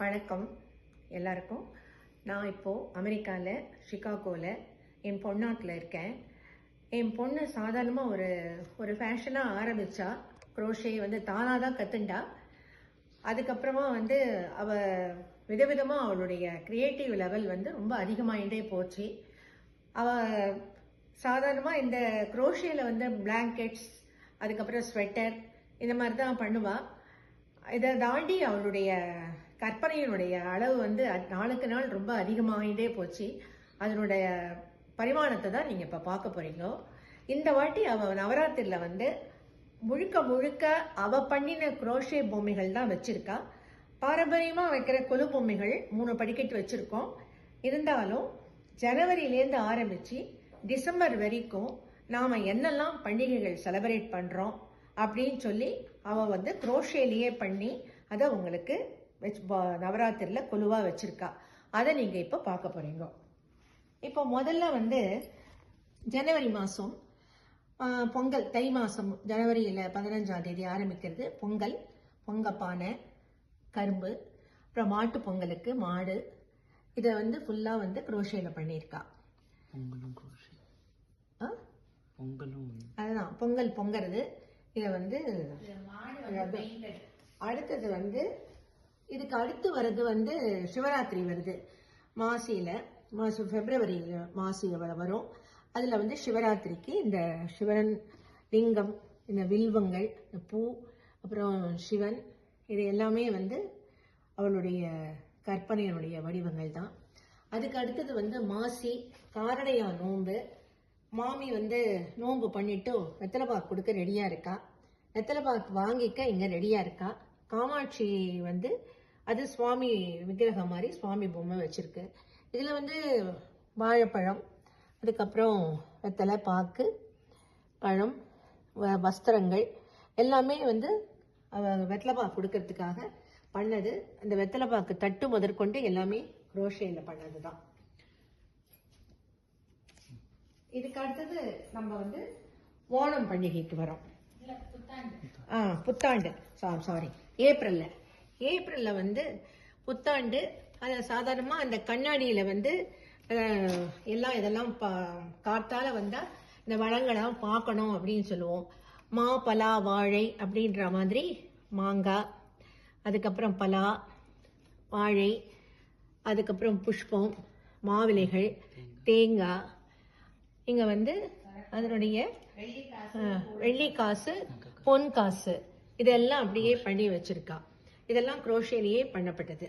வணக்கம் எல்லாருக்கும். நான் இப்போது அமெரிக்காவில் சிகாகோவில் என் பொண்ணாட்டில் இருக்கேன். என் பொண்ணு சாதாரணமாக ஒரு ஃபேஷனாக ஆரம்பித்தா. குரோஷே தானாக தான் கற்றுண்டா. அதுக்கப்புறமா அவள் விதவிதமாக அவளுடைய க்ரியேட்டிவ் லெவல் ரொம்ப அதிகமாகிட்டே போச்சு. அவள் சாதாரணமாக இந்த குரோஷேயில் பிளாங்கெட்ஸ், அதுக்கப்புறம் ஸ்வெட்டர், இந்த மாதிரி தான் பண்ணுவாள். இதை தாண்டி அவளுடைய கற்பனையினுடைய அளவு நாளுக்கு நாள் ரொம்ப அதிகமாகிட்டே போச்சு. அதனுடைய பரிமாணத்தை தான் நீங்கள் இப்போ பார்க்க போகிறீங்க. இந்த வாட்டி அவள் நவராத்திரியில் முழுக்க முழுக்க அவள் பண்ணின குரோஷே பொம்மைகள் தான் வச்சுருக்கா. பாரம்பரியமாக வைக்கிற கொலு பொம்மைகள் 3 படிக்கட்டு வச்சுருக்கோம். இருந்தாலும் ஜனவரியிலேருந்து ஆரம்பித்து டிசம்பர் வரைக்கும் நாம் என்னெல்லாம் பண்டிகைகள் செலிப்ரேட் பண்ணுறோம் அப்படின்னு சொல்லி அவள் குரோஷேலியே பண்ணி அதை உங்களுக்கு நவராத்திரியில் கொலுவாக வச்சுருக்கா. அதை நீங்கள் இப்போ பார்க்க போகிறீங்க. இப்போ முதல்ல ஜனவரி மாதம் பொங்கல், தை மாதம் ஜனவரியில் 15ஆம் தேதி ஆரம்பிக்கிறது பொங்கல். பொங்கப்பானை, கரும்பு, அப்புறம் மாட்டு பொங்கலுக்கு மாடு. இதை ஃபுல்லாக குரோஷேல பண்ணியிருக்கா. அதுதான் பொங்கல் பொங்கிறது. இதை அடுத்தது இதுக்கு அடுத்து வர்றது சிவராத்திரி வருது. மாதம் பிப்ரவரி மாசியில் வரும். அதில் சிவராத்திரிக்கு இந்த சிவன் லிங்கம், இந்த வில்வங்கள், இந்த பூ, அப்புறம் சிவன், இது எல்லாமே அவளுடைய கற்பனையினுடைய வடிவங்கள் தான். அதுக்கு அடுத்தது மாசி காரடையா நோன்பு. மாமி நோன்பு பண்ணிட்டு வெத்தலைப்பாக்கு கொடுக்க ரெடியாக இருக்கா. வெத்தலைப்பாக்கு வாங்கிக்க இங்கே ரெடியாக இருக்கா. காமாட்சி அது சுவாமி விக்கிரகம் மாதிரி சுவாமி பொம்மை வச்சுருக்கு. இதில் வாழைப்பழம், அதுக்கப்புறம் வெத்தலை பாக்கு, பழம், வஸ்திரங்கள் எல்லாமே வெத்தலைப்பாக்கு கொடுக்கறதுக்காக பண்ணது. அந்த வெத்தலைப்பாக்கு தட்டு முதற்கொண்டு எல்லாமே குரோஷேல பண்ணது தான். இதுக்கு அடுத்தது நம்ம ஓணம் பண்டிகைக்கு வரோம். புத்தாண்டு, சாரி, ஏப்ரல்ல புத்தாண்டு. அதை சாதாரணமாக அந்த கண்ணாடியில் எல்லாம் இதெல்லாம் காத்தால வந்தால் இந்த வளங்களாம் பார்க்கணும் அப்படின்னு சொல்லுவோம். மா, பலா, வாழை அப்படின்ற மாதிரி மாங்காய், அதுக்கப்புறம் பலா, வாழை, அதுக்கப்புறம் புஷ்பம், மாவிலைகள், தேங்காய். இங்கே அதனுடைய வெள்ளி காசு, பொன் காசு, இதெல்லாம் அப்படியே பண்ணி வச்சிருக்கா. இதெல்லாம் குரோஷேலியே பண்ணப்பட்டது.